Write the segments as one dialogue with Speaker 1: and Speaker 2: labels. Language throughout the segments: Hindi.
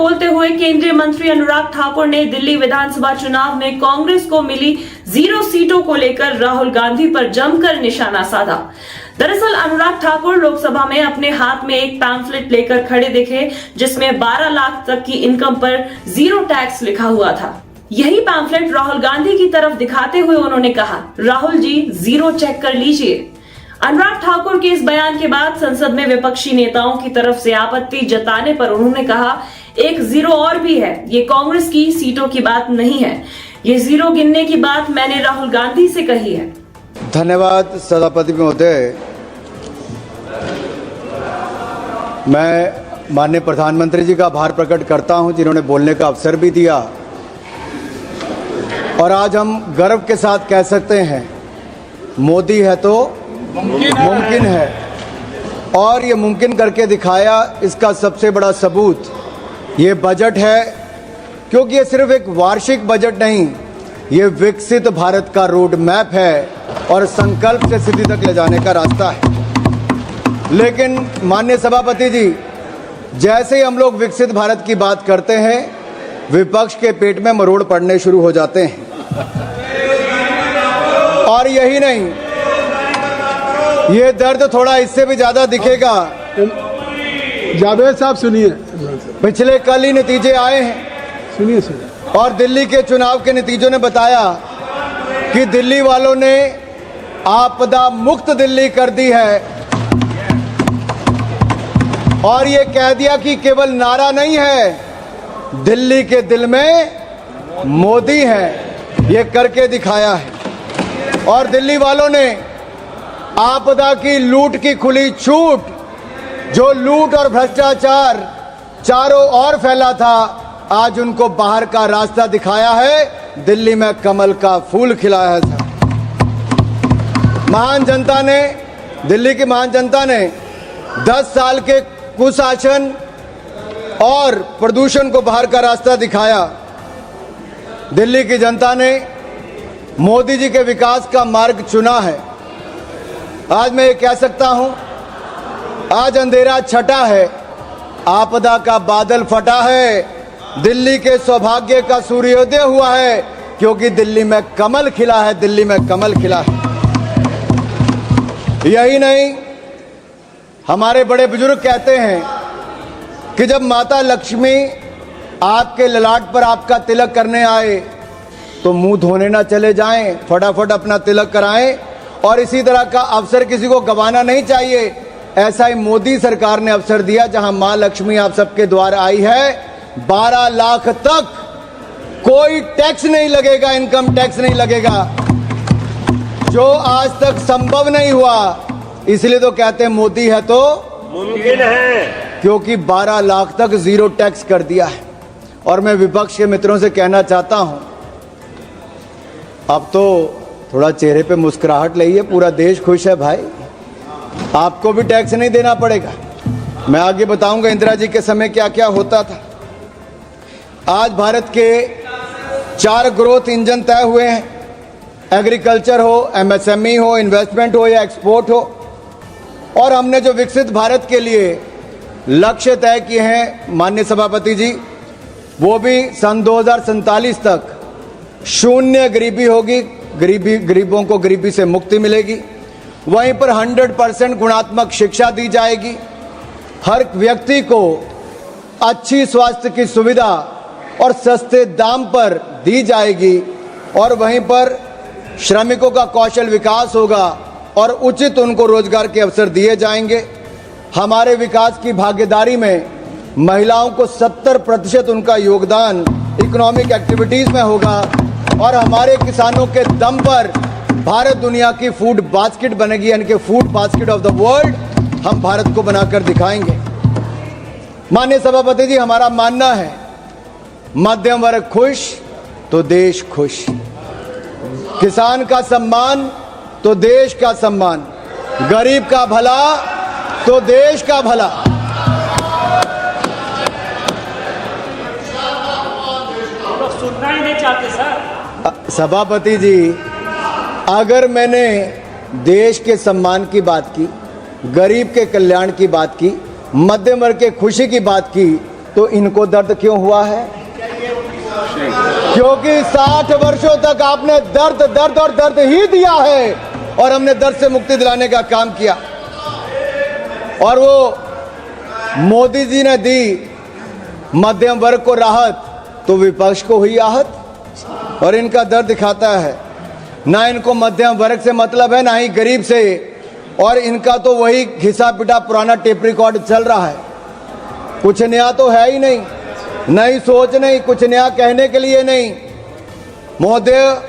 Speaker 1: बोलते हुए केंद्रीय मंत्री अनुराग ठाकुर ने दिल्ली विधानसभा चुनाव में कांग्रेस को मिली 0 सीटों को लेकर राहुल गांधी पर जमकर निशाना साधा। दरअसल अनुराग ठाकुर लोकसभा में अपने हाथ में एक पैम्फलेट लेकर खड़े दिखे, जिसमें 12 लाख तक की इनकम पर 0 टैक्स लिखा हुआ था। यही पैम्फलेट राहुल गांधी की तरफ दिखाते हुए उन्होंने कहा, राहुल जी 0 चेक कर लीजिए। अनुराग ठाकुर के इस बयान के बाद संसद में विपक्षी नेताओं की तरफ से आपत्ति जताने पर उन्होंने कहा, एक 0 और भी है, ये कांग्रेस की सीटों की बात नहीं है, ये 0 गिनने की बात मैंने राहुल गांधी से कही है।
Speaker 2: धन्यवाद सभापति महोदय। मैं माननीय प्रधानमंत्री जी का आभार प्रकट करता हूं, जिन्होंने बोलने का अवसर भी दिया। और आज हम गर्व के साथ कह सकते हैं, मोदी है तो मुमकिन है, और ये मुमकिन करके दिखाया। इसका सबसे बड़ा सबूत ये बजट है, क्योंकि ये सिर्फ एक वार्षिक बजट नहीं, ये विकसित भारत का रोड मैप है और संकल्प से सिद्धि तक ले जाने का रास्ता है। लेकिन माननीय सभापति जी, जैसे ही हम लोग विकसित भारत की बात करते हैं, विपक्ष के पेट में मरोड़ पड़ने शुरू हो जाते हैं। और यही नहीं, ये दर्द थोड़ा इससे भी ज्यादा दिखेगा।
Speaker 3: जावेद साहब सुनिए,
Speaker 2: पिछले कल ही नतीजे आए हैं,
Speaker 3: सुनिए।
Speaker 2: और दिल्ली के चुनाव के नतीजों ने बताया कि दिल्ली वालों ने आपदा मुक्त दिल्ली कर दी है। और ये कह दिया कि केवल नारा नहीं है, दिल्ली के दिल में मोदी है, ये करके दिखाया है। और दिल्ली वालों ने आपदा की लूट की खुली छूट, जो लूट और भ्रष्टाचार चारों ओर फैला था, आज उनको बाहर का रास्ता दिखाया है। दिल्ली में कमल का फूल खिलाया है। महान जनता ने, दिल्ली की महान जनता ने 10 साल के कुशासन और प्रदूषण को बाहर का रास्ता दिखाया। दिल्ली की जनता ने मोदी जी के विकास का मार्ग चुना है। आज मैं ये कह सकता हूं, आज अंधेरा छटा है, आपदा का बादल फटा है, दिल्ली के सौभाग्य का सूर्योदय हुआ है, क्योंकि दिल्ली में कमल खिला है, दिल्ली में कमल खिला है। यही नहीं, हमारे बड़े बुजुर्ग कहते हैं कि जब माता लक्ष्मी आपके ललाट पर आपका तिलक करने आए तो मुंह धोने ना चले जाएं, फटाफट अपना तिलक कराएं। और इसी तरह का अवसर किसी को गंवाना नहीं चाहिए। ऐसा ही मोदी सरकार ने अवसर दिया, जहां मां लक्ष्मी आप सबके द्वार आई है। 12 लाख तक कोई टैक्स नहीं लगेगा, इनकम टैक्स नहीं लगेगा, जो आज तक संभव नहीं हुआ। इसलिए तो कहते हैं मोदी है तो मुमकिन है, क्योंकि 12 लाख तक 0 टैक्स कर दिया है। और मैं विपक्ष के मित्रों से कहना चाहता हूं, अब तो थोड़ा चेहरे पे मुस्कुराहट लाइए, पूरा देश खुश है भाई, आपको भी टैक्स नहीं देना पड़ेगा। मैं आगे बताऊंगा इंदिरा जी के समय क्या क्या होता था। आज भारत के 4 ग्रोथ इंजन तय हुए हैं, एग्रीकल्चर हो, एमएसएमई हो, इन्वेस्टमेंट हो या एक्सपोर्ट हो। और हमने जो विकसित भारत के लिए लक्ष्य तय किए हैं माननीय सभापति जी, वो भी सन 2047 तक 0 गरीबी होगी, गरीबों को गरीबी से मुक्ति मिलेगी। वहीं पर 100% गुणात्मक शिक्षा दी जाएगी, हर व्यक्ति को अच्छी स्वास्थ्य की सुविधा और सस्ते दाम पर दी जाएगी। और वहीं पर श्रमिकों का कौशल विकास होगा और उचित उनको रोजगार के अवसर दिए जाएंगे। हमारे विकास की भागीदारी में महिलाओं को 70% उनका योगदान इकोनॉमिक एक्टिविटीज में होगा। और हमारे किसानों के दम पर भारत दुनिया की फूड बास्केट बनेगी, यानी कि food basket of the world हम भारत को बनाकर दिखाएंगे। माननीय सभापति जी, हमारा मानना है, मध्यम वर्ग खुश तो देश खुश, किसान का सम्मान तो देश का सम्मान, गरीब का भला तो देश का भला।
Speaker 1: सुनना ही नहीं चाहते सर।
Speaker 2: सभापति जी, अगर मैंने देश के सम्मान की बात की, गरीब के कल्याण की बात की, मध्यम वर्ग के खुशी की बात की, तो इनको दर्द क्यों हुआ है? क्योंकि 60 वर्षों तक आपने दर्द दर्द और दर्द ही दिया है और हमने दर्द से मुक्ति दिलाने का काम किया। और वो मोदी जी ने दी मध्यम वर्ग को राहत, तो विपक्ष को हुई आहत और इनका दर्द दिखाता है। ना इनको मध्यम वर्ग से मतलब है, ना ही गरीब से, और इनका तो वही घिसा पिटा पुराना टेप रिकॉर्ड चल रहा है। कुछ नया तो है ही नहीं, नई सोच नहीं, कुछ नया कहने के लिए नहीं। महोदय,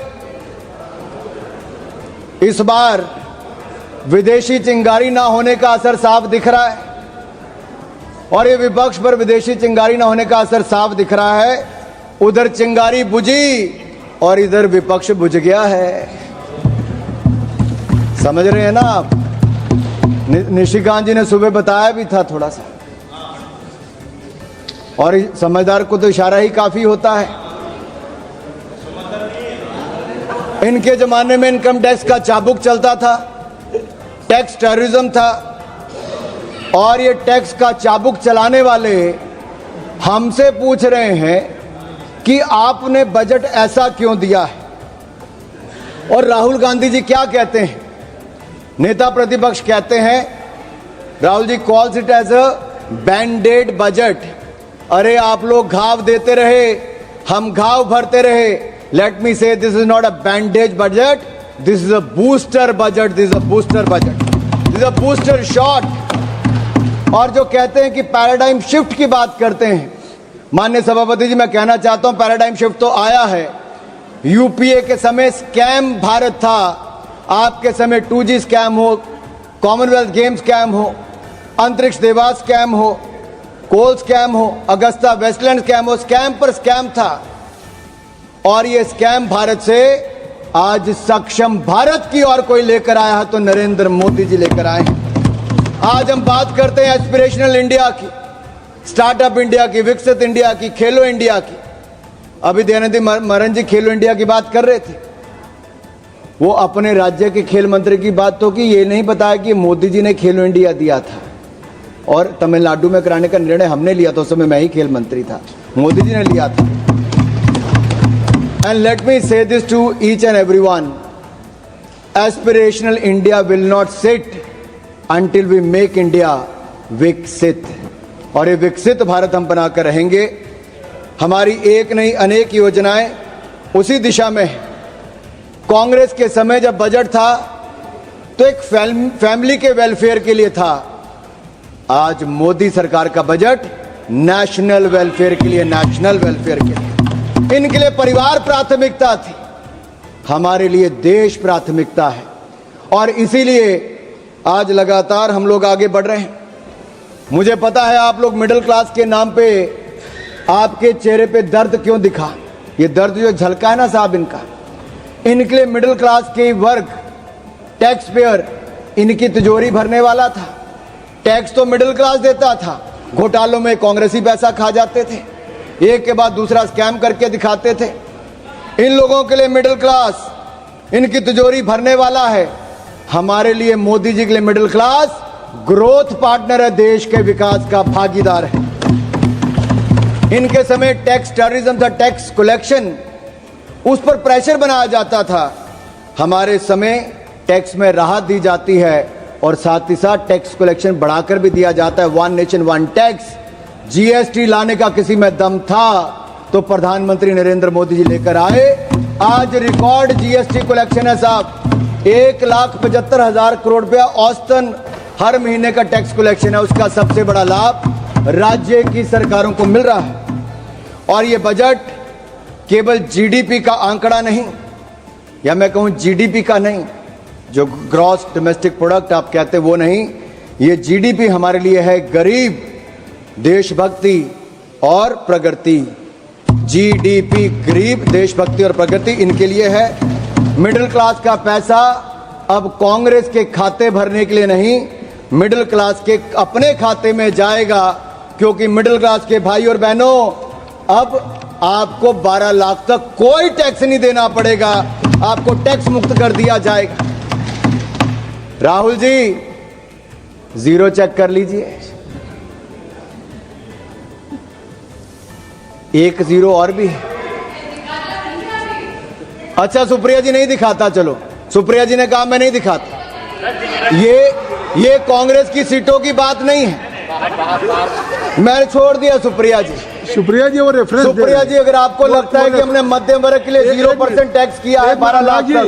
Speaker 2: इस बार विदेशी चिंगारी ना होने का असर साफ दिख रहा है और ये विपक्ष पर विदेशी चिंगारी ना होने का असर साफ दिख रहा है। उधर चिंगारी बुझी और इधर विपक्ष बुझ गया है। समझ रहे हैं ना आप? निशिकांत जी ने सुबह बताया भी था थोड़ा सा, और समझदार को तो इशारा ही काफी होता है। इनके जमाने में इनकम टैक्स का चाबुक चलता था, टैक्स टेररिज्म था, और ये टैक्स का चाबुक चलाने वाले हमसे पूछ रहे हैं कि आपने बजट ऐसा क्यों दिया है। और राहुल गांधी जी क्या कहते हैं? नेता प्रतिपक्ष कहते हैं, Rahul ji calls it as a banded budget. अरे आप लोग घाव देते रहे, हम घाव भरते रहे। Late me say this is not a bandage budget, this is a booster budget, this is a booster budget, this is a booster shot. और जो कहते हैं कि पैराडाइम शिफ्ट की बात करते हैं, माननीय सभापति जी मैं कहना चाहता हूं पैराडाइम शिफ्ट तो आया है। यूपीए के समय स्कैम भारत था, आपके समय 2G स्कैम हो, कॉमनवेल्थ गेम्स स्कैम हो, अंतरिक्ष देवास स्कैम हो, कोल स्कैम हो, अगस्ता वेस्टलैंड स्कैम हो, स्कैम पर स्कैम था। और ये स्कैम भारत से आज सक्षम भारत की ओर कोई लेकर आया है तो नरेंद्र मोदी जी लेकर आए हैं। आज हम बात करते हैं एस्पिरेशनल इंडिया की, स्टार्टअप इंडिया की, विकसित इंडिया की, खेलो इंडिया की। अभी दयानिधि मरन जी खेलो इंडिया की बात कर रहे थे। वो अपने राज्य के खेल मंत्री की बात तो की, ये नहीं बताया कि मोदी जी ने खेलो इंडिया दिया था और तमिलनाडु में कराने का निर्णय हमने लिया था। उस समय मैं ही खेल मंत्री था, मोदी जी ने लिया था। And let me say this to each and everyone, aspirational India will not sit until we make India विकसित। और ये विकसित भारत हम बनाकर रहेंगे। हमारी एक नहीं अनेक योजनाएं उसी दिशा में है। कांग्रेस के समय जब बजट था तो एक फैमिली के वेलफेयर के लिए था। आज मोदी सरकार का बजट नेशनल वेलफेयर के लिए, नेशनल वेलफेयर के लिए। इनके लिए परिवार प्राथमिकता थी, हमारे लिए देश प्राथमिकता है। और इसीलिए आज लगातार हम लोग आगे बढ़ रहे हैं। मुझे पता है आप लोग मिडिल क्लास के नाम पे आपके चेहरे पे दर्द क्यों दिखा। ये दर्द जो झलका है ना साहब इनका, इनके लिए मिडिल क्लास के वर्ग, टैक्स पेयर, इनकी तिजोरी भरने वाला था। टैक्स तो मिडिल क्लास देता था, घोटालों में कांग्रेसी पैसा खा जाते थे, एक के बाद दूसरा स्कैम करके दिखाते थे। इन लोगों के लिए मिडिल क्लास इनकी तिजोरी भरने वाला है। हमारे लिए मोदी जी के लिए मिडिल क्लास ग्रोथ पार्टनर है, देश के विकास का भागीदार है। इनके समय टैक्स टेररिज्म था, टैक्स कलेक्शन, उस पर प्रेशर बनाया जाता था। हमारे समय टैक्स में राहत दी जाती है और साथ ही साथ टैक्स कलेक्शन बढ़ाकर भी दिया जाता है। One nation one tax, GST लाने का किसी में दम था तो प्रधानमंत्री नरेंद्र मोदी जी लेकर आए। आज रिकॉर्ड जीएसटी कलेक्शन है साहब, 1,75,000 करोड़ रुपया औसतन हर महीने का टैक्स कलेक्शन है। उसका सबसे बड़ा लाभ राज्य की सरकारों को मिल रहा है। और ये बजट केवल जीडीपी का आंकड़ा नहीं, या मैं कहूं जीडीपी का नहीं, जो ग्रॉस डोमेस्टिक प्रोडक्ट आप कहते वो नहीं, ये जीडीपी हमारे लिए है गरीब, देशभक्ति और प्रगति। जीडीपी गरीब, देशभक्ति और प्रगति इनके लिए है। मिडिल क्लास का पैसा अब कांग्रेस के खाते भरने के लिए नहीं, मिडिल क्लास के अपने खाते में जाएगा। क्योंकि मिडिल क्लास के भाई और बहनों, अब आपको 12 लाख तक कोई टैक्स नहीं देना पड़ेगा, आपको टैक्स मुक्त कर दिया जाएगा। राहुल जी जीरो चेक कर लीजिए, एक जीरो और भी है। अच्छा, सुप्रिया जी नहीं दिखाता, चलो सुप्रिया जी ने कहा मैं नहीं दिखाता। ये कांग्रेस की सीटों की बात नहीं है, मैंने छोड़ दिया सुप्रिया जी।
Speaker 3: सुप्रिया जी वो रेफरेंस
Speaker 2: सुप्रिया जी, अगर आपको लगता है कि हमने मध्यम वर्ग के लिए 0% टैक्स किया है 12 लाख तक,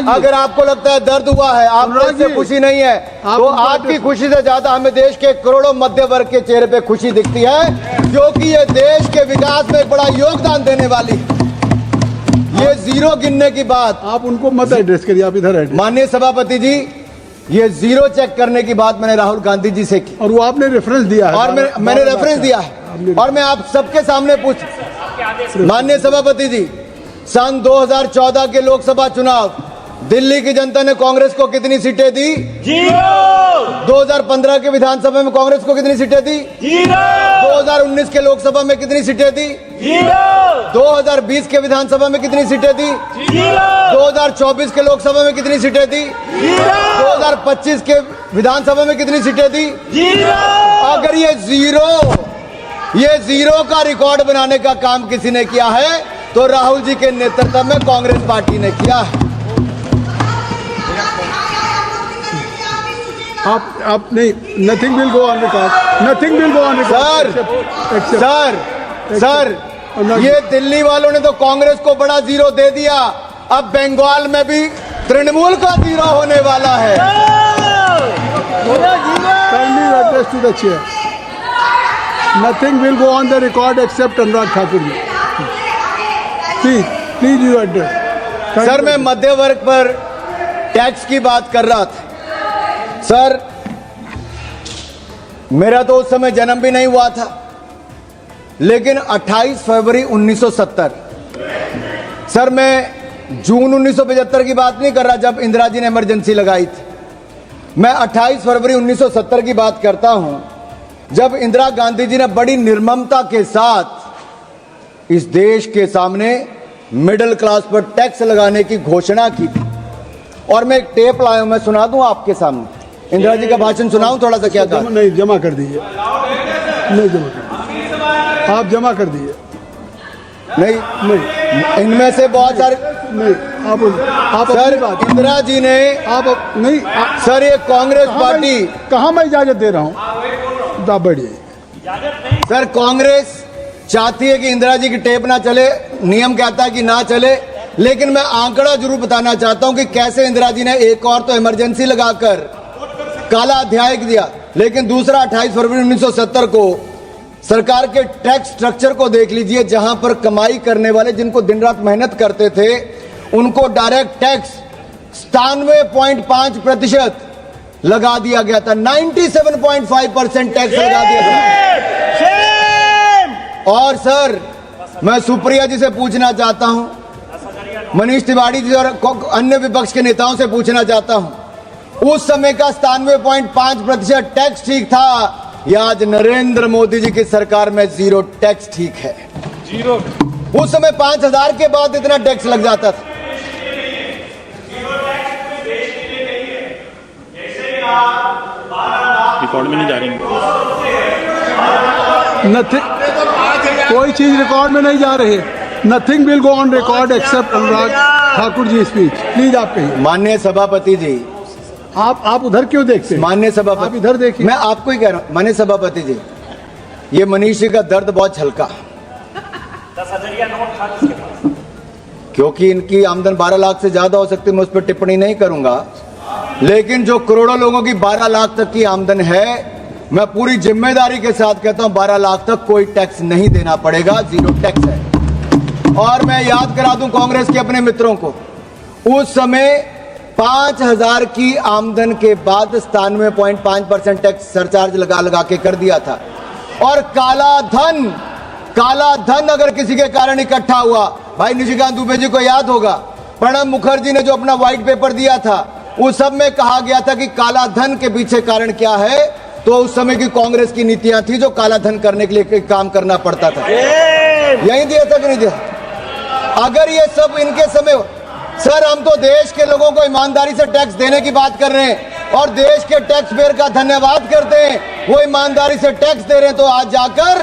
Speaker 2: अगर आपको लगता है दर्द हुआ है, आपको इससे खुशी नहीं है, तो आपकी खुशी से ज्यादा हमें देश के करोड़ों मध्य वर्ग के चेहरे पे खुशी दिखती है, क्योंकि ये देश के विकास में एक बड़ा योगदान देने वाली है। ये जीरो गिनने की बात
Speaker 3: आप उनको मत एड्रेस करिए, आप इधर एड्रेस।
Speaker 2: माननीय सभापति जी, ये जीरो चेक करने की बात मैंने राहुल गांधी जी से की,
Speaker 3: और वो आपने रेफरेंस दिया है,
Speaker 2: और मैंने रेफरेंस दिया है, और मैं आप सबके सामने पूछ, माननीय सभापति जी, सन 2014 के लोकसभा चुनाव दिल्ली की जनता ने कांग्रेस को कितनी सीटें दी?
Speaker 4: 0।
Speaker 2: 2015 के विधानसभा में कांग्रेस को कितनी सीटें दी?
Speaker 4: 0।
Speaker 2: 2019 के लोकसभा में कितनी सीटें दी?
Speaker 4: 0।
Speaker 2: 2020 के विधानसभा में कितनी सीटें दी?
Speaker 4: 0।
Speaker 2: 2024 के लोकसभा में कितनी सीटें दी? 2025 के विधानसभा में कितनी सीटें दी?
Speaker 4: 0।
Speaker 2: अगर ये जीरो का रिकॉर्ड बनाने का काम किसी ने किया है तो राहुल जी के नेतृत्व में कांग्रेस पार्टी ने किया है।
Speaker 3: आप नहीं, nothing will go on record, nothing will go on record.
Speaker 2: Sir, ये दिल्ली वालों ने तो कांग्रेस को बड़ा जीरो दे दिया, अब बंगाल में भी तृणमूल का जीरो होने वाला है।
Speaker 3: Kindly address to the chair. Nothing will go on the record except Anurag Thakur ji. Please you address।
Speaker 2: Sir, मैं मध्य वर्ग पर टैक्स की बात कर रहा था। सर, मेरा तो उस समय जन्म भी नहीं हुआ था, लेकिन 28 फरवरी 1970, सर मैं जून 1975 की बात नहीं कर रहा जब इंदिरा जी ने इमरजेंसी लगाई थी, मैं 28 फरवरी 1970 की बात करता हूं जब इंदिरा गांधी जी ने बड़ी निर्ममता के साथ इस देश के सामने मिडिल क्लास पर टैक्स लगाने की घोषणा की थी। और मैं एक टेप लाया हूं, मैं सुना दूं आपके सामने, इंदिरा जी का भाषण सुनाऊं थोड़ा सा? क्या कहा?
Speaker 3: नहीं, जमा कर दीजिए, नहीं जमा कर, आप जमा कर दीजिए।
Speaker 2: नहीं, इनमें से बहुत सारे
Speaker 3: नहीं, आप
Speaker 2: सर,
Speaker 3: बात
Speaker 2: इंदिरा जी ने
Speaker 3: आप नहीं
Speaker 2: सर, ये कांग्रेस पार्टी,
Speaker 3: कहाँ मैं इजाजत दे रहा हूँ? आप बढ़िए।
Speaker 2: सर कांग्रेस चाहती है कि इंदिरा जी की टेप ना चले, नियम कहता है कि ना चले, लेकिन मैं आंकड़ा जरूर बताना चाहता हूं कि कैसे इंदिरा जी ने एक और तो इमरजेंसी लगाकर काला अध्याय दिया, लेकिन दूसरा 28 फरवरी 1970 को सरकार के टैक्स स्ट्रक्चर को देख लीजिए, जहां पर कमाई करने वाले जिनको दिन रात मेहनत करते थे उनको डायरेक्ट टैक्स 97.5% लगा दिया गया था, 97.5% टैक्स लगा दिया था। और सर, मैं सुप्रिया जी से पूछना चाहता हूं, मनीष तिवारी जी और अन्य विपक्ष के नेताओं से पूछना चाहता हूं, उस समय का 97.5% टैक्स ठीक था या आज नरेंद्र मोदी जी की सरकार में जीरो टैक्स ठीक है? जीरो। उस समय 5000 के बाद इतना टैक्स लग जाता था।
Speaker 5: रिकॉर्ड में नहीं जा रही,
Speaker 3: कोई चीज रिकॉर्ड में नहीं जा रही। Nothing will go on record except Anurag Thakur ji speech. Please आप कहिए।
Speaker 2: माननीय सभापति जी,
Speaker 3: आप उधर क्यों देखते हैं?
Speaker 2: माननीय सभापति,
Speaker 3: आप इधर देखिए।
Speaker 2: मैं आपको ही कह रहा हूं, माननीय सभापति जी, ये मनीष जी का दर्द बहुत हल्का,
Speaker 4: 10,000 नोट था किसके पास?
Speaker 2: क्योंकि इनकी आमदन 12 लाख से ज्यादा हो सकती है, मैं उस पर टिप्पणी नहीं करूंगा, लेकिन जो करोड़ों लोगों की 12 लाख तक की आमदन है, मैं पूरी जिम्मेदारी के साथ कहता हूं 12 लाख तक कोई टैक्स नहीं देना पड़ेगा, जीरो टैक्स है। और मैं याद करा दूं कांग्रेस के अपने मित्रों को, उस समय 5000 की आमदन के बाद 97.5% टैक्स सरचार्ज लगा के कर दिया था। और काला धन अगर किसी के कारण इकट्ठा हुआ, भाई निशिकांत दुबे जी को याद होगा, प्रणब मुखर्जी ने जो अपना व्हाइट पेपर दिया था, उस सब में कहा गया था कि काला धन के पीछे कारण क्या है, तो उस समय की कांग्रेस की नीतियां थी जो काला धन करने के लिए काम करना पड़ता था। यही दिया था कि नहीं दिया? अगर ये सब इनके समय, सर हम तो देश के लोगों को ईमानदारी से टैक्स देने की बात कर रहे हैं और देश के टैक्स पेयर का धन्यवाद करते हैं, वो ईमानदारी से टैक्स दे रहे हैं, तो आज जाकर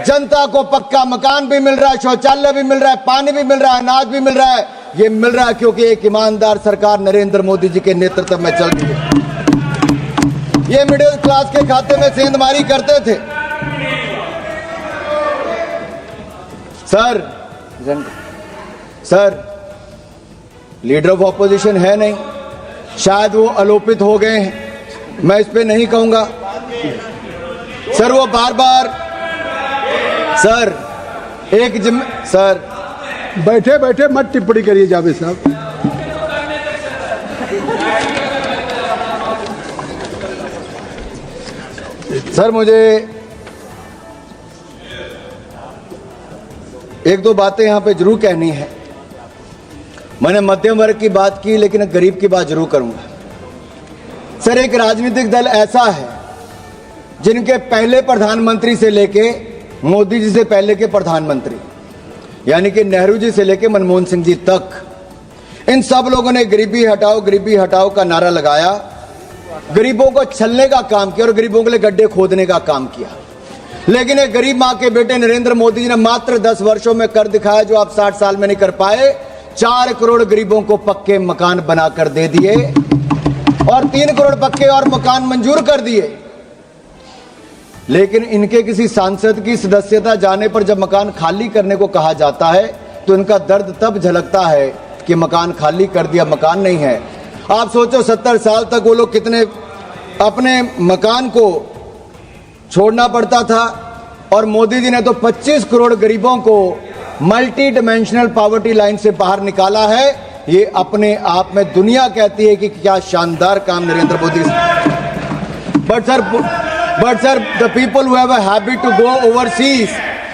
Speaker 2: जनता को पक्का मकान भी मिल रहा है, शौचालय भी मिल रहा है, पानी भी मिल रहा है, अनाज भी मिल रहा है। ये मिल रहा है क्योंकि एक ईमानदार सरकार नरेंद्र मोदी जी के नेतृत्व में चल रही है। ये मिडिल क्लास के खाते में सेंधमारी करते थे। सर लीडर ऑफ ऑपोजिशन है नहीं, शायद वो आलोपित हो गए हैं, मैं इस पे नहीं कहूंगा। सर वो बार बार सर
Speaker 3: बैठे बैठे मत टिप्पणी करिए जावेद साहब।
Speaker 2: सर मुझे एक दो बातें यहां पे जरूर कहनी है। मैंने मध्यम वर्ग की बात की, लेकिन गरीब की बात जरूर करूंगा। सर एक राजनीतिक दल ऐसा है जिनके पहले प्रधानमंत्री से लेके मोदी जी से पहले के प्रधानमंत्री यानी कि नेहरू जी से लेके मनमोहन सिंह जी तक, इन सब लोगों ने गरीबी हटाओ का नारा लगाया, गरीबों को छलने का काम किया और गरीबों के लिए गड्ढे खोदने का काम किया। लेकिन एक गरीब मां के बेटे नरेंद्र मोदी जी ने मात्र 10 वर्षों में कर दिखाया जो आप 60 साल में नहीं कर पाए। 4 करोड़ गरीबों को पक्के मकान बनाकर दे दिए और 3 करोड़ पक्के और मकान मंजूर कर दिए। लेकिन इनके किसी सांसद की सदस्यता जाने पर जब मकान खाली करने को कहा जाता है तो इनका दर्द तब झलकता है कि मकान खाली कर दिया, मकान नहीं है। आप सोचो 70 साल तक वो लोग कितने अपने मकान को छोड़ना पड़ता था, और मोदी जी ने तो 25 करोड़ गरीबों को मल्टी डिमेंशनल पॉवर्टी लाइन से बाहर निकाला है। ये अपने आप में दुनिया कहती है कि क्या शानदार काम Narendra Modi. But sir, the people who have a habit to go overseas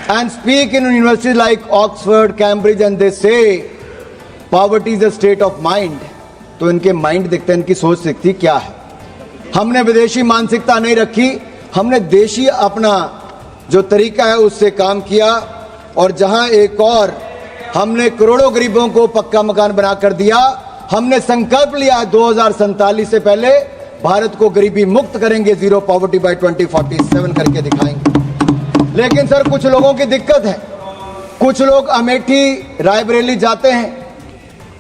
Speaker 2: and speak in universities like Oxford, Cambridge, and they say poverty is a state of mind, तो इनके माइंड दिखते हैं, इनकी सोच दिखती क्या है। हमने विदेशी मानसिकता नहीं रखी, हमने देशी अपना जो तरीका है उससे काम किया। और जहां एक और हमने करोड़ों गरीबों को पक्का मकान बनाकर दिया, हमने संकल्प लिया 2047 से पहले भारत को गरीबी मुक्त करेंगे, जीरो पॉवर्टी बाय 2047 करके दिखाएंगे। लेकिन सर कुछ लोगों की दिक्कत है, कुछ लोग अमेठी रायबरेली जाते हैं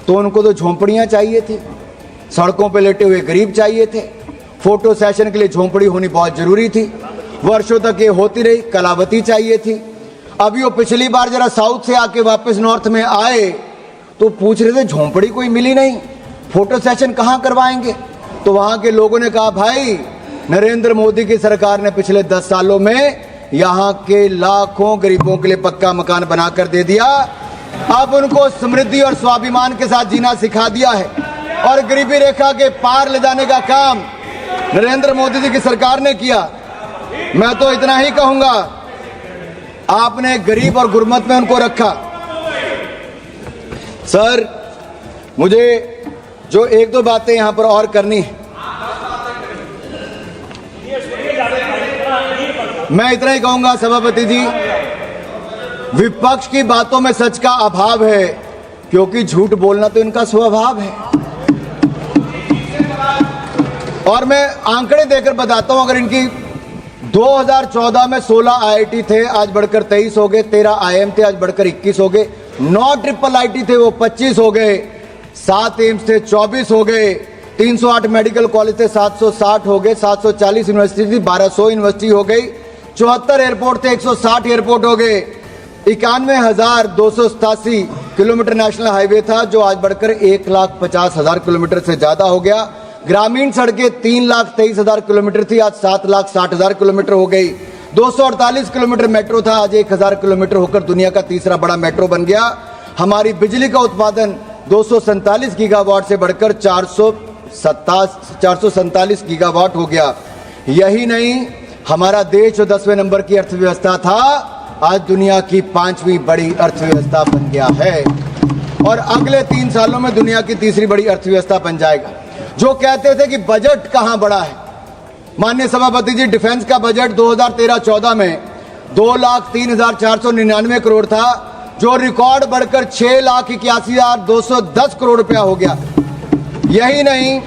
Speaker 2: तो उनको तो झोंपड़ियां चाहिए थी, सड़कों पे लेटे हुए गरीब चाहिए थे, फोटो सेशन के लिए झोंपड़ी होनी बहुत जरूरी थी, वर्षों तक ये होती रही, कलावती चाहिए थी। अभी वो पिछली बार जरा साउथ से आके वापस नॉर्थ में आए तो पूछ रहे थे झोंपड़ी कोई मिली नहीं, फोटो सेशन कहां करवाएंगे। तो वहां के लोगों ने कहा भाई नरेंद्र मोदी की सरकार ने पिछले 10 सालों में यहां के लाखों गरीबों के लिए पक्का मकान बनाकर दे दिया। अब उनको समृद्धि और स्वाभिमान के साथ जीना सिखा दिया है और गरीबी रेखा के पार ले जाने का काम नरेंद्र मोदी जी की सरकार ने किया। मैं तो इतना ही कहूंगा, आपने गरीब और गुरमत में उनको रखा। सर मुझे जो एक दो बातें यहां पर और करनी है, मैं इतना ही कहूंगा सभापति जी, विपक्ष की बातों में सच का अभाव है क्योंकि झूठ बोलना तो इनका स्वभाव है। और मैं आंकड़े देकर बताता हूं, अगर इनकी 2014 में 16 IIT थे, आज बढ़कर 23 हो गए, 13 IIM थे, आज बढ़कर 21 हो गए, 9 ट्रिपल IT थे, वो 25 हो गए, 7 एम्स थे, 24 हो गए, 308 मेडिकल कॉलेज थे, 760 हो गए, 740 यूनिवर्सिटी थी, 1200 यूनिवर्सिटी हो गई, 74 एयरपोर्ट थे, 160 एयरपोर्ट हो गए, 91,287 किलोमीटर नेशनल हाईवे था जो आज बढ़कर 1,50,000 किलोमीटर से ज्यादा हो गया। ग्रामीण सड़कें 3,23,000 किलोमीटर थी, आज 7,60,000 किलोमीटर हो गई। 248 किलोमीटर मेट्रो था, आज 1,000 किलोमीटर होकर दुनिया का तीसरा बड़ा मेट्रो बन गया। हमारी बिजली का उत्पादन 247 गीगावाट से बढ़कर 447 गीगावाट हो गया। यही नहीं, हमारा देश जो 10वें नंबर की अर्थव्यवस्था था आज दुनिया की 5वीं बड़ी अर्थव्यवस्था बन गया है और अगले 3 सालों में दुनिया की तीसरी बड़ी अर्थव्यवस्था बन जाएगा। जो कहते थे कि बजट कहां बढ़ा है, माननीय सभापति जी, डिफेंस का बजट 2013-14 में 2,03,499 करोड़ था, जो रिकॉर्ड बढ़कर 6,81,210 करोड़ रुपया हो गया। यही नहीं,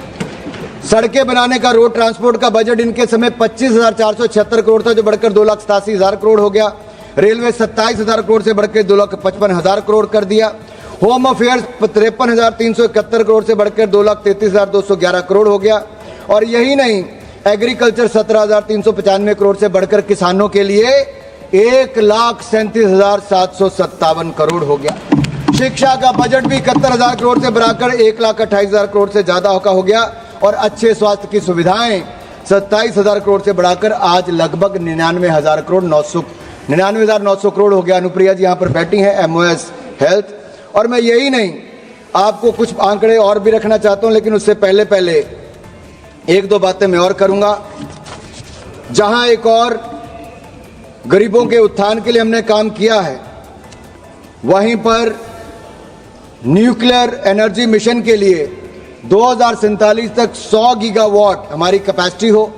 Speaker 2: सड़कें बनाने का, रोड ट्रांसपोर्ट का बजट इनके समय 25,476 करोड़ था, जो बढ़कर 2,87,000 करोड़ हो गया। रेलवे 27,000 करोड़ से बढ़कर 2,55,000 करोड़ कर दिया। होम अफेयर्स 53,371 करोड़ से बढ़कर 2,33,211 करोड़ हो गया। और यही नहीं, एग्रीकल्चर 17,395 करोड़ से बढ़कर किसानों के लिए 1,37,757 करोड़ हो गया। शिक्षा का बजट भी 71,000 करोड़ से बढ़ाकर 1,28,000 करोड़ से ज्यादा का हो गया। और अच्छे स्वास्थ्य की सुविधाएं 27,000 करोड़ से बढ़ाकर आज लगभग 99,900 करोड़ हो गया। अनुप्रिया जी यहाँ पर बैठी हैं, MOS हेल्थ। और मैं यही नहीं, आपको कुछ आंकड़े और भी रखना चाहता हूं, लेकिन उससे पहले एक दो बातें मैं और करूंगा। जहां एक और गरीबों के उत्थान के लिए हमने काम किया है, वहीं पर न्यूक्लियर एनर्जी मिशन के लिए 2047 तक 100 गीगावाट हमारी कैपेसिटी हो,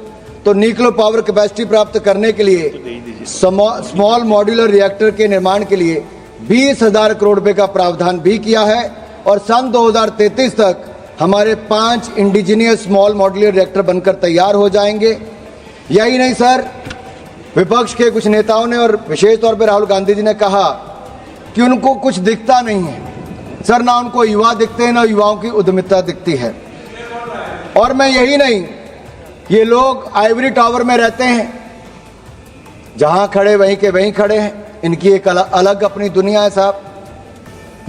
Speaker 2: तो न्यूक्लियर पावर कैपेसिटी प्राप्त करने के लिए स्मॉल मॉड्यूलर रिएक्टर के निर्माण के लिए 20,000 करोड़ रुपए का प्रावधान भी किया है। और सन 2033 तक हमारे 5 इंडिजिनियस स्मॉल मॉड्यूलर रिएक्टर बनकर तैयार हो जाएंगे। यही नहीं सर, विपक्ष के कुछ नेताओं ने और विशेष तौर पर राहुल गांधी जी ने कहा कि उनको कुछ दिखता नहीं है। सर, ना उनको युवा दिखते हैं, ना युवाओं की उद्यमिता दिखती है। और मैं यही नहीं, ये लोग आइवरी टावर में रहते हैं, जहां खड़े वहीं के वहीं खड़े हैं। इनकी एक अलग अपनी दुनिया है साहब।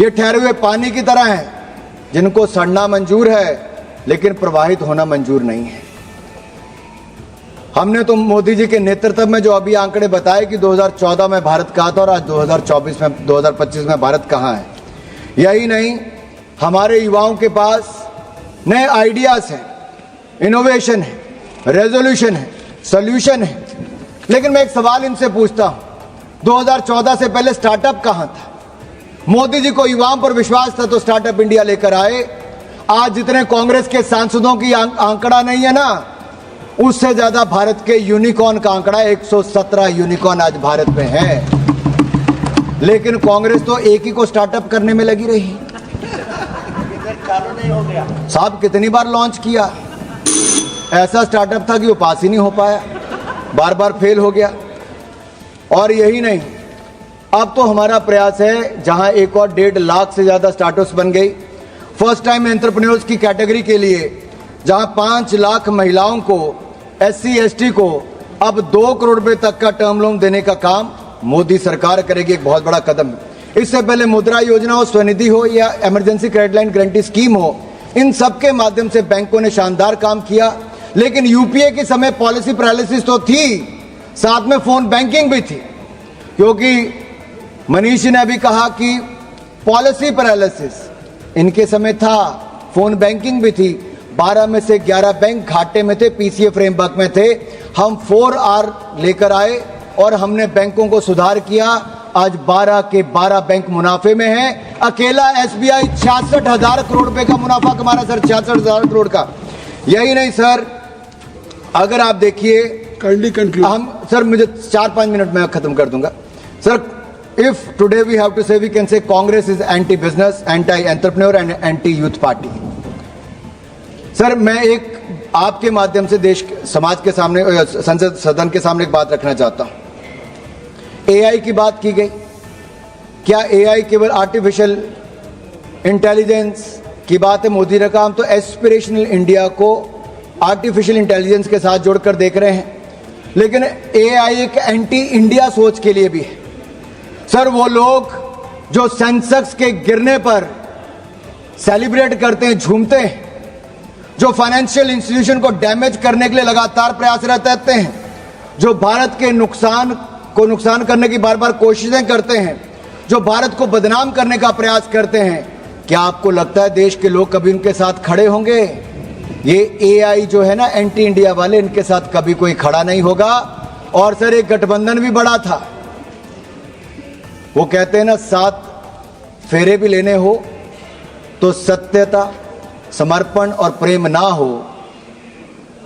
Speaker 2: ये ठहरे हुए पानी की तरह हैं, जिनको सड़ना मंजूर है लेकिन प्रवाहित होना मंजूर नहीं है। हमने तो मोदी जी के नेतृत्व में जो अभी आंकड़े बताए कि 2014 में भारत कहाँ था और आज 2025 में भारत कहाँ है। यही नहीं, हमारे युवाओं के पास नए आइडियाज हैं, इनोवेशन है, रेजोल्यूशन है, सॉल्यूशन है। लेकिन मैं एक सवाल इनसे पूछता हूं, 2014 से पहले स्टार्टअप कहां था? मोदी जी को युवाओं पर विश्वास था तो स्टार्टअप इंडिया लेकर आए। आज जितने कांग्रेस के सांसदों की आंकड़ा नहीं है ना, उससे ज्यादा भारत के यूनिकॉर्न का आंकड़ा 117 यूनिकॉर्न आज भारत में है। लेकिन कांग्रेस तो एक ही को स्टार्टअप करने में लगी रही।
Speaker 4: चालू नहीं हो गया
Speaker 2: साहब, कितनी बार लॉन्च किया, ऐसा स्टार्टअप था कि वो पास ही नहीं हो पाया, बार बार फेल हो गया। और यही नहीं, अब तो हमारा प्रयास है, जहां एक और 1.5 लाख से ज्यादा स्टार्टअप्स बन गई। फर्स्ट टाइम एंटरप्रेन्योर्स की कैटेगरी के लिए जहां 5 लाख महिलाओं को, SC ST को अब 2 करोड़ रुपए तक का टर्म लोन देने का काम मोदी सरकार करेगी। एक बहुत बड़ा कदम है। इससे पहले मुद्रा योजना हो, स्वनिधि हो या emergency credit line guarantee scheme हो, इन सब के माध्यम से बैंकों ने शानदार काम किया। लेकिन यूपीए के समय पॉलिसी पैरालिसिस तो थी, साथ में फोन बैंकिंग भी थी। क्योंकि मनीष ने अभी कहा कि पॉलिसी पैरालिसिस इनके समय था, फोन बैंकिंग भी थी। 12 में से 11 बैंक घाटे में थे, PCA फ्रेमवर्क में थे। हम 4R लेकर आए और हमने बैंकों को सुधार किया। आज 12 के 12 बैंक मुनाफे में हैं। अकेला SBI 66,000 करोड़ रुपए का मुनाफा कमा रहा सर, 66,000 करोड़ का। यही नहीं सर, अगर आप देखिए, हम सर, मुझे 4-5 मिनट में खत्म कर दूंगा sir. If today we have to say, we can say Congress is anti business, anti entrepreneur and anti youth party. Sir, मैं एक आपके माध्यम से देश समाज के सामने, संसद सदन के सामने एक बात रखना चाहता हूं। AI की बात की गई, क्या AI केवल आर्टिफिशियल इंटेलिजेंस की बात है? मोदी ने कहा हम तो एस्पिरेशनल इंडिया को आर्टिफिशियल इंटेलिजेंस के साथ जोड़कर देख रहे हैं। लेकिन AI एक एंटी इंडिया सोच के लिए भी है। सर, वो लोग जो सेंसेक्स के गिरने पर सेलिब्रेट करते हैं, झूमते हैं, जो फाइनेंशियल इंस्टीट्यूशन को डैमेज करने के लिए लगातार प्रयासरत रहते हैं, जो भारत के नुकसान करने की बार बार कोशिशें करते हैं, जो भारत को बदनाम करने का प्रयास करते हैं, क्या आपको लगता है देश के लोग कभी उनके साथ खड़े होंगे? ये AI जो है ना, एंटी इंडिया वाले, इनके साथ कभी कोई खड़ा नहीं होगा। और सर, एक गठबंधन भी बड़ा था। वो कहते हैं ना, 7 फेरे भी लेने हो तो सत्यता, समर्पण और प्रेम ना हो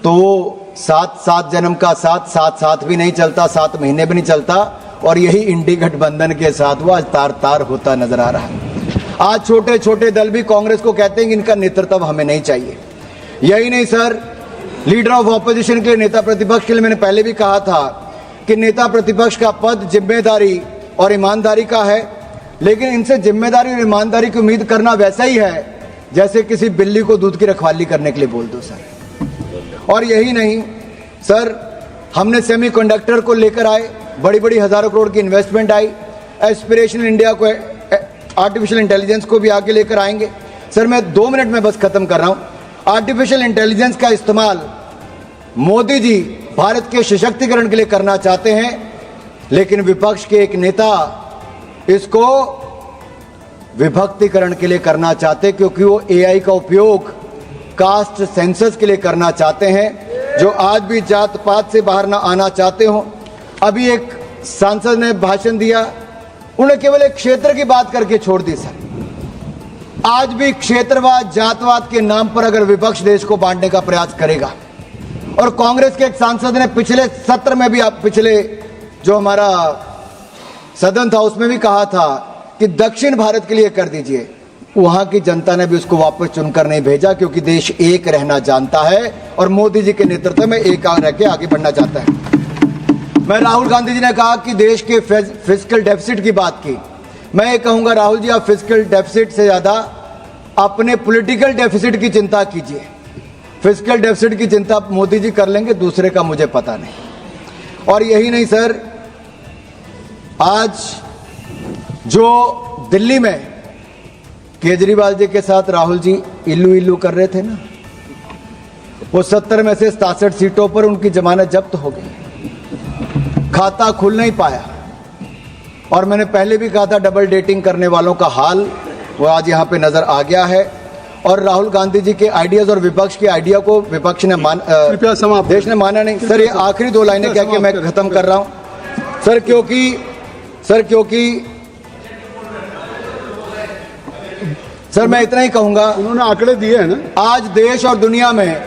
Speaker 2: तो वो 7 जन्म का साथ भी नहीं चलता, 7 महीने भी नहीं चलता। और यही इंडी गठबंधन के साथ वो आज तार होता नजर आ रहा है। आज छोटे छोटे दल भी कांग्रेस को कहते हैं कि इनका नेतृत्व हमें नहीं चाहिए। यही नहीं सर, लीडर ऑफ ऑपोजिशन के लिए, नेता प्रतिपक्ष के लिए मैंने पहले भी कहा था कि नेता प्रतिपक्ष का पद, जिम्मेदारी और ईमानदारी का है, लेकिन इनसे जिम्मेदारी और ईमानदारी की उम्मीद करना वैसा ही है जैसे किसी बिल्ली को दूध की रखवाली करने के लिए बोल दो सर। और यही नहीं सर, हमने सेमीकंडक्टर को लेकर आए, बड़ी बड़ी हजारों करोड़ की इन्वेस्टमेंट आई, एस्पिरेशनल इंडिया को, आर्टिफिशियल इंटेलिजेंस को भी आगे लेकर आएंगे। सर मैं 2 मिनट में बस खत्म कर रहा हूं। आर्टिफिशियल इंटेलिजेंस का इस्तेमाल मोदी जी भारत के सशक्तिकरण के लिए करना चाहते हैं, लेकिन विपक्ष के एक नेता इसको विभक्तिकरण के लिए करना चाहते, क्योंकि वो एआई का उपयोग कास्ट सेंसस के लिए करना चाहते हैं, जो आज भी जात पात से बाहर ना आना चाहते हो। अभी एक सांसद ने भाषण दिया, उन्हें केवल एक क्षेत्र की बात करके छोड़ दी सर। आज भी क्षेत्रवाद जातवाद के नाम पर अगर विपक्ष देश को बांटने का प्रयास करेगा, और कांग्रेस के एक सांसद ने पिछले सत्र में भी, पिछले जो हमारा सदन था उसमें भी कहा था कि दक्षिण भारत के लिए कर दीजिए, वहां की जनता ने भी उसको वापस चुनकर नहीं भेजा, क्योंकि देश एक रहना जानता है और मोदी जी के नेतृत्व में एक रह के आगे बढ़ना चाहता है। मैं राहुल गांधी जी ने कहा कि देश के फिस्कल डेफिसिट की बात की, मैं ये कहूंगा राहुल जी, आप फिस्कल डेफिसिट से ज्यादा अपने पॉलिटिकल डेफिसिट की चिंता कीजिए। फिस्कल डेफिसिट की चिंता मोदी जी कर लेंगे, दूसरे का मुझे पता नहीं। और यही नहीं सर, आज जो दिल्ली में केजरीवाल जी के साथ राहुल जी इल्लू इल्लू कर रहे थे ना, वो 70 में से 67 सीटों पर उनकी जमानत जब्त हो गई, खाता खुल नहीं पाया। और मैंने पहले भी कहा था, डबल डेटिंग करने वालों का हाल वो आज यहां पे नजर आ गया है। और राहुल गांधी जी के आइडियाज और विपक्ष के आइडिया को विपक्ष ने
Speaker 3: कृपया समाप्त,
Speaker 2: देश ने माना नहीं। सर ये आखिरी 2 लाइनें कह के मैं खत्म कर रहा हूं सर, क्योंकि सर मैं इतना ही कहूंगा,
Speaker 3: उन्होंने आंकड़े दिए हैं ना,
Speaker 2: आज देश और दुनिया में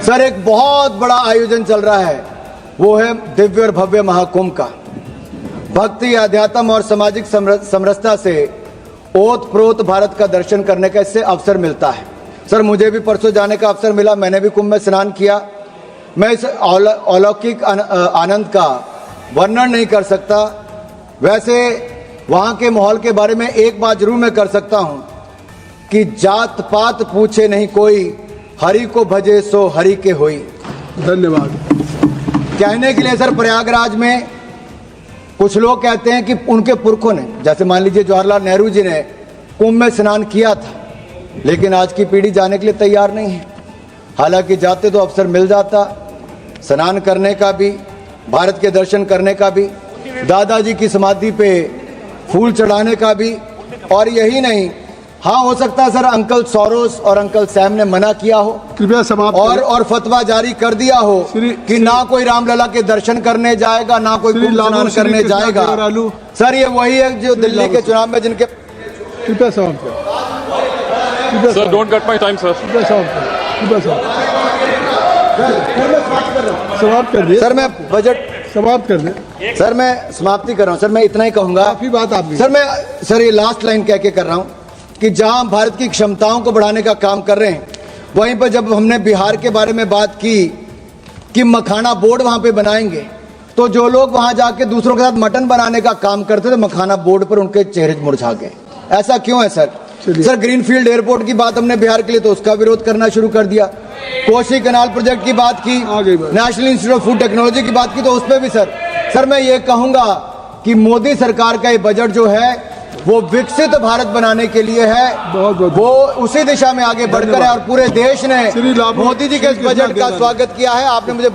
Speaker 2: सर एक बहुत बड़ा आयोजन चल रहा है, वो है दिव्य और भव्य महाकुंभ का। भक्ति, अध्यात्म और सामाजिक समरसता से ओत प्रोत भारत का दर्शन करने का इससे अवसर मिलता है। सर मुझे भी परसों जाने का अवसर मिला, मैंने भी कुंभ में स्नान किया। मैं इस अलौकिक आनंद का वर्णन नहीं कर सकता। वैसे वहां के माहौल के बारे में एक बात जरूर मैं कर सकता हूं कि जात पात पूछे नहीं कोई, हरि को भजे सो हरि के होई।
Speaker 3: धन्यवाद।
Speaker 2: कहने के लिए सर, प्रयागराज में कुछ लोग कहते हैं कि उनके पुरखों ने, जैसे मान लीजिए जवाहरलाल नेहरू जी ने कुंभ में स्नान किया था, लेकिन आज की पीढ़ी जाने के लिए तैयार नहीं है। हालांकि जाते तो अवसर मिल जाता स्नान करने का भी, भारत के दर्शन करने का भी, दादाजी की समाधि पे फूल चढ़ाने का भी। और यही नहीं, हाँ हो सकता है सर अंकल सोरोस और अंकल सैम ने मना किया हो,
Speaker 3: कृपया समाप्त
Speaker 2: और फतवा जारी कर दिया हो कि ना कोई रामलला के दर्शन करने जाएगा, ना कोई कुंभ स्नान करने जाएगा। सर ये वही है जो दिल्ली के चुनाव में जिनके,
Speaker 3: कृपया समाप्त कर।
Speaker 5: Sir don't cut my time sir.
Speaker 3: कृपया समाप्त कर दिए।
Speaker 2: सर मैं बजट
Speaker 3: समाप्त कर दे।
Speaker 2: सर मैं समाप्ति कर रहा हूँ। सर मैं इतना ही कहूंगा,
Speaker 3: काफी बात आपने।
Speaker 2: सर ये लास्ट लाइन कह के कर रहा हूँ कि जहां भारत की क्षमताओं को बढ़ाने का काम कर रहे हैं, वहीं पर जब हमने बिहार के बारे में बात की कि मखाना बोर्ड वहां पे बनाएंगे, तो जो लोग वहां जाके दूसरों के साथ मटन बनाने का काम करते थे, मखाना बोर्ड पर उनके चेहरे मुरझा गए। ऐसा क्यों है सर? सर ग्रीनफील्ड एयरपोर्ट की बात हमने बिहार के लिए, तो उसका विरोध करना शुरू कर दिया। कोसी कैनाल प्रोजेक्ट की बात की, national institute of food technology की बात की, तो उस पर भी सर मैं ये कहूंगा कि मोदी सरकार का ये बजट जो है वो विकसित भारत बनाने के लिए है, वो उसी दिशा में आगे बढ़कर है। और पूरे देश ने मोदी जी के इस बजट का स्वागत किया है। आपने मुझे